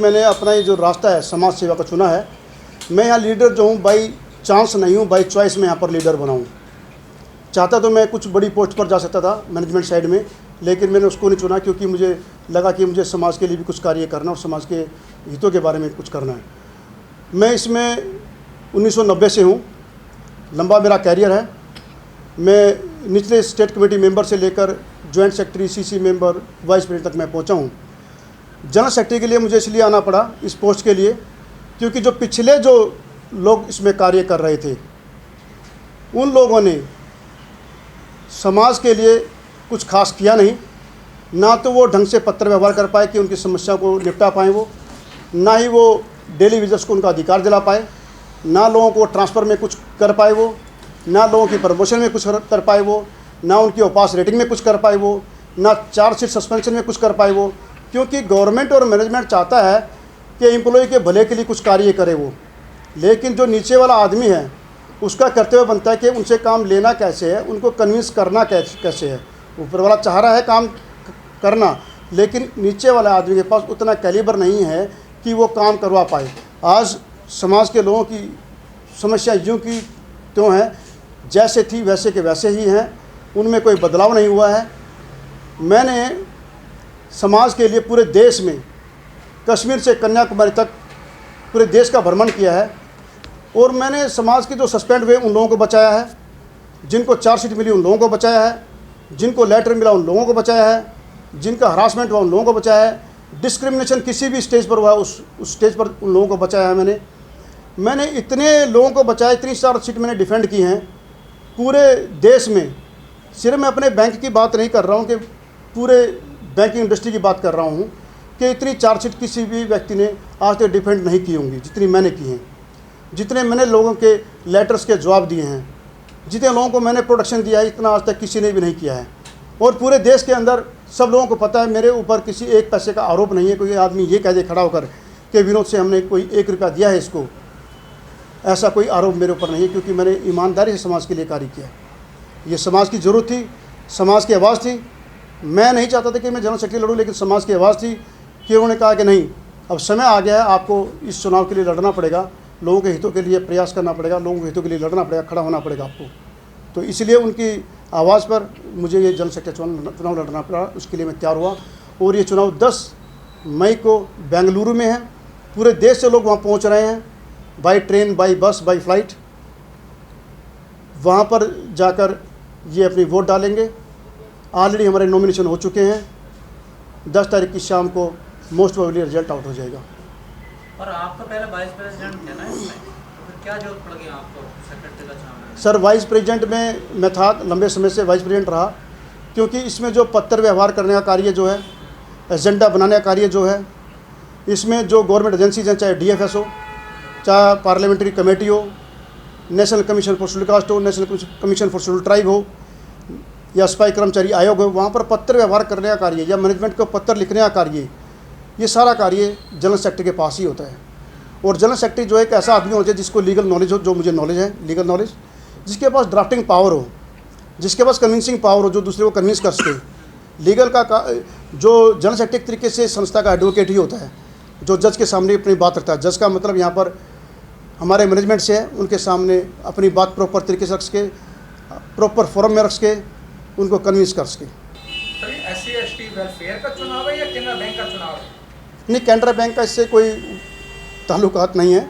मैंने अपना ये जो रास्ता है समाज सेवा का चुना है। मैं यहाँ लीडर जो हूँ बाई चांस नहीं हूँ, बाई चॉइस में यहाँ पर लीडर बना हूँ। चाहता तो मैं कुछ बड़ी पोस्ट पर जा सकता था मैनेजमेंट साइड में, लेकिन मैंने उसको नहीं चुना क्योंकि मुझे लगा कि मुझे समाज के लिए भी कुछ कार्य करना और समाज के हितों के बारे में कुछ करना है। मैं इसमें 1990 से हूँ, लंबा मेरा कैरियर है। मैं निचले स्टेट कमेटी मेंबर से लेकर joint secretary, CC member, vice president तक मैं पहुँचा हूँ। जनरल सेक्रेटरी के लिए मुझे इसलिए आना पड़ा इस पोस्ट के लिए क्योंकि जो पिछले जो लोग इसमें कार्य कर रहे थे उन लोगों ने समाज के लिए कुछ खास किया नहीं। ना तो वो ढंग से पत्र व्यवहार कर पाए कि उनकी समस्या को निपटा पाएँ वो, ना ही वो डेली विजिट्स को उनका अधिकार दिला पाए, ना लोगों को ट्रांसफ़र में कुछ कर पाए वो, ना लोगों की प्रमोशन में कुछ कर पाए वो, ना उनकी ओपास रेटिंग में कुछ कर पाए वो, ना चार्जशीट सस्पेंशन में कुछ कर पाए वो। क्योंकि गवर्नमेंट और मैनेजमेंट चाहता है कि एम्प्लॉय के भले के लिए कुछ कार्य करे वो, लेकिन जो नीचे वाला आदमी है उसका कर्तव्य बनता है कि उनसे काम लेना कैसे है, उनको कन्विंस करना कैसे है। ऊपर वाला चाह रहा है काम करना, लेकिन नीचे वाले आदमी के पास उतना कैलिबर नहीं है कि वो काम करवा पाए। आज समाज के लोगों की समस्या यूँ की त्यों हैं, जैसे थी वैसे के वैसे ही हैं, उनमें कोई बदलाव नहीं हुआ है। मैंने समाज के लिए पूरे देश में कश्मीर से कन्याकुमारी तक पूरे देश का भ्रमण किया है और मैंने समाज के जो सस्पेंड हुए उन लोगों को बचाया है, जिनको चार्जशीट मिली उन लोगों को बचाया है, जिनको लेटर मिला उन लोगों को बचाया है, जिनका हरासमेंट हुआ उन लोगों को बचाया है, डिस्क्रिमिनेशन किसी भी स्टेज पर हुआ उस स्टेज पर उन लोगों को बचाया है। मैंने इतने लोगों को बचाया, इतनी चार्जशीट मैंने डिफेंड की हैं पूरे देश में। सिर्फ मैं अपने बैंक की बात नहीं कर रहा हूँ कि पूरे बैंकिंग इंडस्ट्री की बात कर रहा हूँ कि इतनी चार्जशीट किसी भी व्यक्ति ने आज तक डिफेंड नहीं की होंगी जितनी मैंने की हैं। जितने मैंने लोगों के लेटर्स के जवाब दिए हैं, जितने लोगों को मैंने प्रोटेक्शन दिया है, इतना आज तक किसी ने भी नहीं किया है। और पूरे देश के अंदर सब लोगों को पता है मेरे ऊपर किसी एक पैसे का आरोप नहीं है। कोई आदमी ये कह दे खड़ा होकर कि विनोद से हमने कोई 1 रुपया दिया है इसको, ऐसा कोई आरोप मेरे ऊपर नहीं है, क्योंकि मैंने ईमानदारी से समाज के लिए कार्य किया। ये समाज की ज़रूरत थी, समाज की आवाज़ थी। मैं नहीं चाहता था कि मैं जनरल सेक्रेटरी लड़ूँ, लेकिन समाज की आवाज़ थी कि उन्होंने कहा कि नहीं, अब समय आ गया है, आपको इस चुनाव के लिए लड़ना पड़ेगा, लोगों के हितों के लिए प्रयास करना पड़ेगा, लोगों के हितों के लिए लड़ना पड़ेगा, खड़ा होना पड़ेगा आपको। तो इसलिए उनकी आवाज़ पर मुझे ये जनरल सेक्रेटरी चुनाव लड़ना पड़ा, उसके लिए मैं तैयार हुआ। और ये चुनाव 10 मई को बेंगलुरु में है। पूरे देश से लोग वहाँ पहुँच रहे हैं, by train, by bus, by flight. वहाँ पर जाकर ये अपनी वोट डालेंगे। ऑलरेडी हमारे नॉमिनेशन हो चुके हैं। 10 तारीख की शाम को मोस्ट प्रोबेबली रिजल्ट आउट हो जाएगा। और आप तो पहले वाइस प्रेसिडेंट थे ना इसमें, तो फिर क्या जरूरत पड़ गई आपको सेक्रेटरी का चुनाव? सर, वाइस प्रेसिडेंट में मैं था, लंबे समय से वाइस प्रेसिडेंट रहा, क्योंकि इसमें जो पत्र व्यवहार करने का कार्य जो है, एजेंडा बनाने का कार्य जो है, इसमें जो गवर्नमेंट एजेंसीज हैं, चाहे DFS हो, चाहे पार्लियामेंट्री कमेटी हो, national commission for scheduled caste हो, national commission for scheduled tribe हो, या सिपाही कर्मचारी आयोग हो, वहाँ पर पत्र व्यवहार करने का कार्य या मैनेजमेंट को पत्र लिखने का कार्य, ये सारा कार्य जनरल सेक्रेटरी के पास ही होता है। और जनरल सेक्रेटरी जो एक ऐसा आदमी होना चाहिए जिसको लीगल नॉलेज हो, जो मुझे नॉलेज है लीगल नॉलेज, जिसके पास ड्राफ्टिंग पावर हो, जिसके पास कन्विंसिंग पावर हो, जो दूसरे को कन्विंस कर सके। लीगल का जो जनरल सेक्रेटरी एक तरीके से संस्था का एडवोकेट ही होता है, जो जज के सामने अपनी बात रखता है। जज का मतलब यहाँ पर हमारे मैनेजमेंट से है, उनके सामने अपनी बात प्रॉपर तरीके से रख सके, प्रॉपर फोरम में रख सके, उनको कन्विंस कर सके। SC/ST वेलफेयर का चुनाव है या केनरा बैंक का चुनाव है? नहीं, केनरा बैंक का इससे कोई ताल्लुकात नहीं है।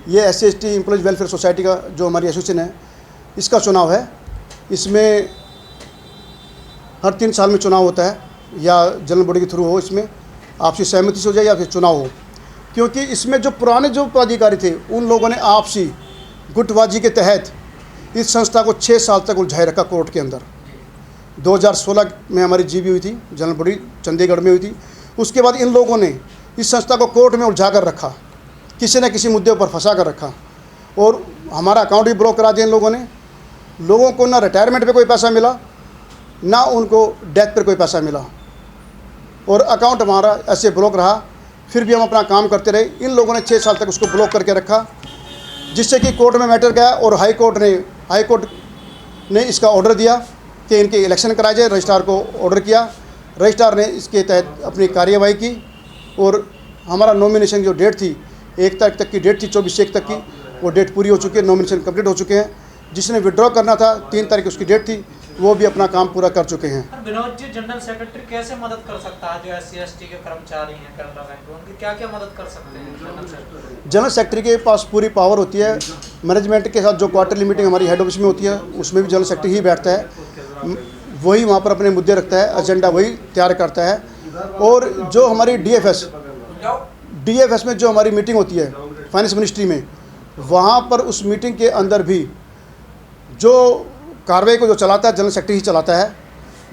ये SC/ST एम्प्लॉयज़ वेलफेयर सोसाइटी का जो हमारी एसोसिएशन है, इसका चुनाव है। इसमें हर 3 साल में चुनाव होता है, या जनरल बॉडी के थ्रू हो, इसमें आपसी सहमति से हो जाए या फिर चुनाव हो। क्योंकि इसमें जो पुराने जो पदाधिकारी थे उन लोगों ने आपसी गुटबाजी के तहत इस संस्था को 6 साल तक उलझाए रखा कोर्ट के अंदर। 2016 में हमारी जीबी हुई थी, जनरल बॉडी चंडीगढ़ में हुई थी। उसके बाद इन लोगों ने इस संस्था को कोर्ट में उलझा कर रखा, किसी न किसी मुद्दे पर फंसा कर रखा, और हमारा अकाउंट भी ब्लॉक करा दिया इन लोगों ने। लोगों को ना रिटायरमेंट पे कोई पैसा मिला, ना उनको डेथ पर कोई पैसा मिला, और अकाउंट हमारा ऐसे ब्लॉक रहा। फिर भी हम अपना काम करते रहे। इन लोगों ने 6 साल तक उसको ब्लॉक करके रखा, जिससे कि कोर्ट में मैटर गया और हाई कोर्ट ने इसका ऑर्डर दिया कि इनके इलेक्शन कराए जाए। रजिस्ट्रार को ऑर्डर किया, रजिस्ट्रार ने इसके तहत अपनी कार्यवाही की और हमारा नॉमिनेशन जो डेट थी 1 तारीख तक की डेट थी, 24/1 तक की, वो डेट पूरी हो चुकी है, नॉमिनेशन कंप्लीट हो चुके हैं। जिसने विड्रॉ करना था 3 तारीख उसकी डेट थी, वो भी अपना काम पूरा कर चुके हैं। विनोद जी, जनरल सेक्रेटरी कैसे मदद कर सकता है जो SC/ST के कर्मचारी हैं कैनरा बैंक, उनकी क्या क्या मदद कर सकते हैं जनरल सेक्रेटरी? जनरल सेक्रेटरी के पास पूरी पावर होती है। मैनेजमेंट के साथ जो क्वार्टरली मीटिंग हमारी हेड ऑफिस में होती है, उसमें भी जनरल सेक्रेटरी ही बैठता है, वही वहाँ पर अपने मुद्दे रखता है, एजेंडा वही तैयार करता है। और जो हमारी DFS में जो हमारी मीटिंग होती है फाइनेंस मिनिस्ट्री में, वहाँ पर उस मीटिंग के अंदर भी जो कार्रवाई को जो चलाता है जनरल सेक्रेटरी ही चलाता है,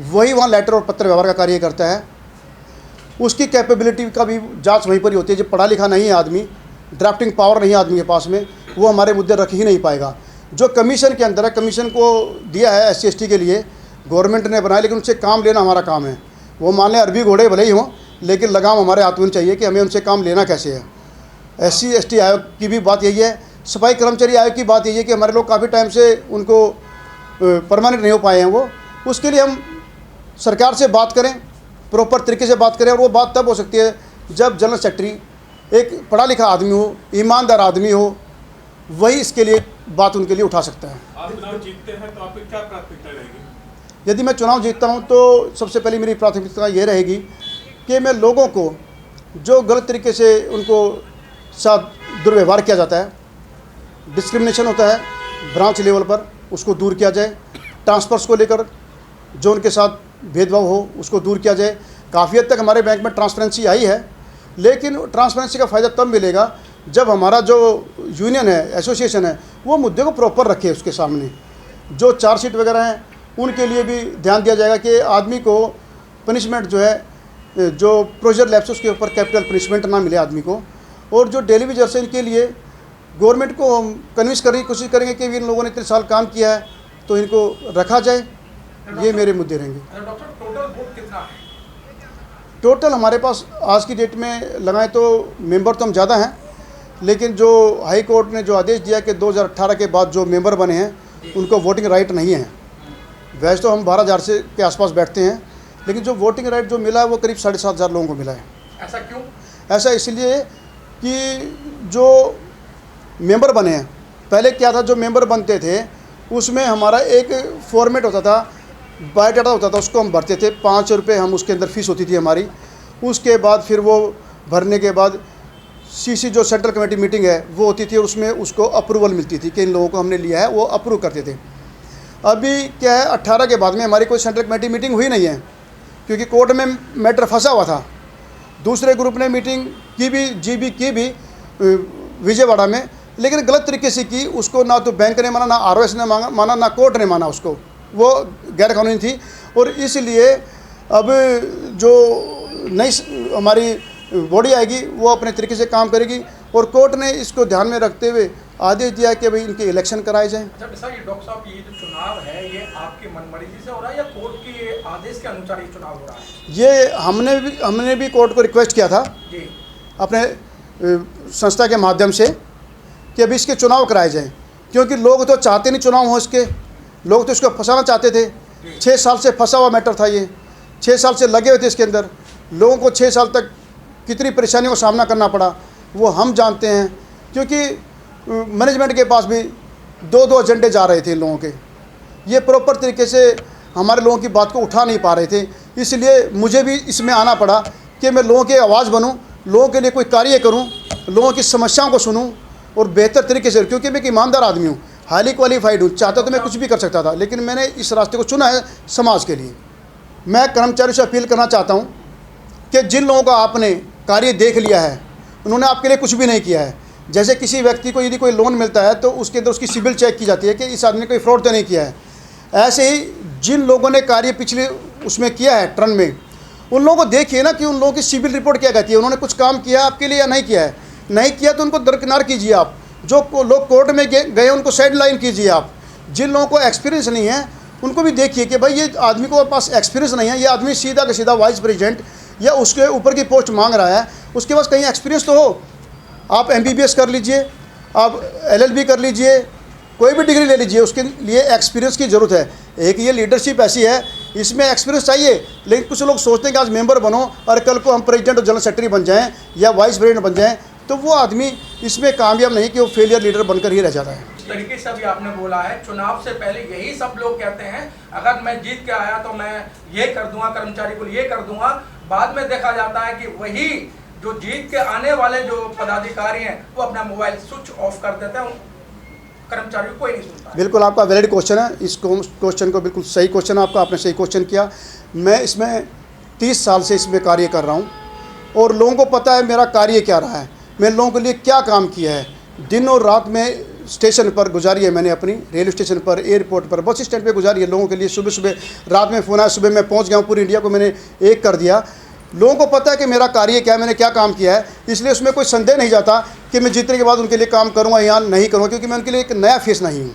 वही वहाँ लेटर और पत्र व्यवहार का कार्य करता है। उसकी कैपेबिलिटी का भी जांच वहीं पर ही होती है। जो पढ़ा लिखा नहीं है आदमी, ड्राफ्टिंग पावर नहीं है आदमी के पास में, वो हमारे मुद्दे रख ही नहीं पाएगा। जो कमीशन के अंदर है, कमीशन को दिया है SC/ST के लिए, गवर्नमेंट ने बनाया, लेकिन उनसे काम लेना हमारा काम है। वो मान लें अरबी घोड़े भले ही हों, लेकिन लगाम हमारे हाथ में चाहिए कि हमें उनसे काम लेना कैसे है। SC/ST आयोग की भी बात यही है, सफाई कर्मचारी आयोग की बात यही है कि हमारे लोग काफ़ी टाइम से उनको परमानेंट नहीं हो पाए हैं। वो उसके लिए हम सरकार से बात करें, प्रॉपर तरीके से बात करें, और वो बात तब हो सकती है जब जनरल सेक्रेटरी एक पढ़ा लिखा आदमी हो, ईमानदार आदमी हो, वही इसके लिए बात उनके लिए उठा सकता है। आप चुनाव जीतते हैं तो आपकी क्या प्राथमिकता रहेगी? यदि मैं चुनाव जीतता हूं तो सबसे पहले मेरी प्राथमिकता ये रहेगी कि मैं लोगों को जो गलत तरीके से उनको साथ दुर्व्यवहार किया जाता है, डिस्क्रिमिनेशन होता है ब्रांच लेवल पर, उसको दूर किया जाए। ट्रांसफ़र्स को लेकर जो उनके साथ भेदभाव हो, उसको दूर किया जाए। काफ़ी हद तक हमारे बैंक में ट्रांसपेरेंसी आई है, लेकिन ट्रांसपेरेंसी का फ़ायदा तब मिलेगा जब हमारा जो यूनियन है, एसोसिएशन है, वो मुद्दे को प्रॉपर रखे उसके सामने। जो चार्जशीट वगैरह हैं, उनके लिए भी ध्यान दिया जाएगा कि आदमी को पनिशमेंट जो है, जो प्रोसीजर लैप्स उसके ऊपर कैपिटल पनिशमेंट ना मिले आदमी को। और जो डेली वेजर्स हैं, इनके लिए गवर्नमेंट को हम कन्विंस करने की कोशिश करेंगे कि इन लोगों ने इतने साल काम किया है तो इनको रखा जाए। ये मेरे मुद्दे रहेंगे। डॉक्टर, टोटल वोट कितना है? टोटल हमारे पास आज की डेट में लगाएं तो मेंबर तो हम ज़्यादा हैं, लेकिन जो हाई कोर्ट ने जो आदेश दिया कि 2018 के बाद जो मेंबर बने हैं उनको वोटिंग राइट नहीं है। वैसे तो हम 12,000 से के आसपास बैठते हैं, लेकिन जो वोटिंग राइट जो मिला है वो करीब 7,500 लोगों को मिला है। ऐसा क्यों? ऐसा ऐसा इसलिए कि जो मेंबर बने हैं, पहले क्या था, जो मेंबर बनते थे उसमें हमारा एक फॉर्मेट होता था, बायोडाटा होता था, उसको हम भरते थे। 5 रुपये हम उसके अंदर फ़ीस होती थी हमारी। उसके बाद फिर वो भरने के बाद CC जो सेंट्रल कमेटी मीटिंग है वो होती थी, और उसमें उसको अप्रूवल मिलती थी कि इन लोगों को हमने लिया है, वो अप्रूव करते थे। अभी क्या है, 18 के बाद में हमारी कोई सेंट्रल कमेटी मीटिंग हुई नहीं है, क्योंकि कोर्ट में मैटर फंसा हुआ था। दूसरे ग्रुप ने मीटिंग की भी, GB की भी विजयवाड़ा में, लेकिन गलत तरीके से की। उसको ना तो बैंक ने माना, ना ROS ने माना, ना कोर्ट ने माना उसको, वो गैर कानूनी थी। और इसलिए अब जो नई हमारी बॉडी आएगी वो अपने तरीके से काम करेगी, और कोर्ट ने इसको ध्यान में रखते हुए आदेश दिया कि भाई इनके इलेक्शन कराए जाएँ। अच्छा, ये डॉक्टर साहब, ये जो चुनाव है ये आपकी मनमर्जी से हो रहा है या कोर्ट के आदेश के अनुसार ये चुनाव हो रहा है? ये हमने भी कोर्ट को रिक्वेस्ट किया था जी, अपने संस्था के माध्यम से कि अभी इसके चुनाव कराए जाएं, क्योंकि लोग तो चाहते नहीं चुनाव हो इसके, लोग तो इसको फंसाना चाहते थे। 6 साल से फंसा हुआ मैटर था ये, 6 साल से लगे हुए थे इसके अंदर। लोगों को 6 साल तक कितनी परेशानियों का सामना करना पड़ा वो हम जानते हैं, क्योंकि मैनेजमेंट के पास भी 2-2 एजेंडे जा रहे थे इन लोगों के। ये प्रॉपर तरीके से हमारे लोगों की बात को उठा नहीं पा रहे थे, इसलिए मुझे भी इसमें आना पड़ा कि मैं लोगों की आवाज़ बनूं, लोगों के लिए कोई कार्य करूं, लोगों की समस्याओं को सुनूं और बेहतर तरीके से, क्योंकि मैं एक ईमानदार आदमी हूँ, हाईली क्वालिफाइड हूँ। चाहता तो मैं कुछ भी कर सकता था, लेकिन मैंने इस रास्ते को चुना है समाज के लिए। मैं कर्मचारियों से अपील करना चाहता हूँ कि जिन लोगों का आपने कार्य देख लिया है, उन्होंने आपके लिए कुछ भी नहीं किया है। जैसे किसी व्यक्ति को यदि कोई लोन मिलता है तो उसके अंदर उसकी सिबिल चेक की जाती है कि इस आदमी ने कोई फ्रॉड तो नहीं किया है। ऐसे ही जिन लोगों ने कार्य पिछले उसमें किया है टर्न में, उन लोगों को देखिए ना कि उन लोगों की सिबिल रिपोर्ट क्या कहती है, उन्होंने कुछ काम किया आपके लिए या नहीं किया है। नहीं किया तो उनको दरकिनार कीजिए आप। जो लोग कोर्ट में गए उनको साइड लाइन कीजिए आप। जिन लोगों को एक्सपीरियंस नहीं है उनको भी देखिए कि भाई ये आदमी को पास एक्सपीरियंस नहीं है, ये आदमी सीधा का सीधा वाइस प्रेसिडेंट या उसके ऊपर की पोस्ट मांग रहा है, उसके पास कहीं एक्सपीरियंस तो हो। आप MBBS कर लीजिए, आप LLB कर लीजिए, कोई भी डिग्री ले लीजिए, उसके लिए एक्सपीरियंस की ज़रूरत है। एक ये लीडरशिप ऐसी है, इसमें एक्सपीरियंस चाहिए, लेकिन कुछ लोग सोचते हैं कि आज मेंबर बनो और कल को हम प्रेसिडेंट और जनरल सेक्रेटरी बन जाएं या वाइस प्रेसिडेंट बन जाएं, तो वो आदमी इसमें कामयाब नहीं कि वो फेलियर लीडर बनकर ही रह जाता है। इस तरीके से अभी आपने बोला है, चुनाव से पहले यही सब लोग कहते हैं अगर मैं जीत के आया तो मैं ये कर दूंगा, कर्मचारी को ये कर दूंगा। बाद में देखा जाता है कि वही जो जीत के आने वाले जो पदाधिकारी हैं वो अपना मोबाइल स्विच ऑफ कर देते हैं, कर्मचारी को कोई नहीं सुनता। बिल्कुल आपका वैलिड क्वेश्चन है, इस क्वेश्चन को बिल्कुल सही क्वेश्चन है आपका, आपने सही क्वेश्चन किया। मैं इसमें 30 साल से इसमें कार्य कर रहा हूँ और लोगों को पता है मेरा कार्य क्या रहा है, मैंने लोगों के लिए क्या काम किया है। दिन और रात में स्टेशन पर गुजारी है मैंने, अपनी रेलवे स्टेशन पर, एयरपोर्ट पर, बस स्टैंड पे गुजारी है लोगों के लिए। सुबह सुबह रात में फ़ोन आया, सुबह मैं पहुंच गया हूँ, पूरी इंडिया को मैंने एक कर दिया। लोगों को पता है कि मेरा कार्य क्या है, मैंने क्या काम किया है, इसलिए उसमें कोई संदेह नहीं जाता कि मैं जीतने के बाद उनके लिए काम करूँगा या नहीं करूँगा, क्योंकि मैं उनके लिए एक नया फेस नहीं हूँ।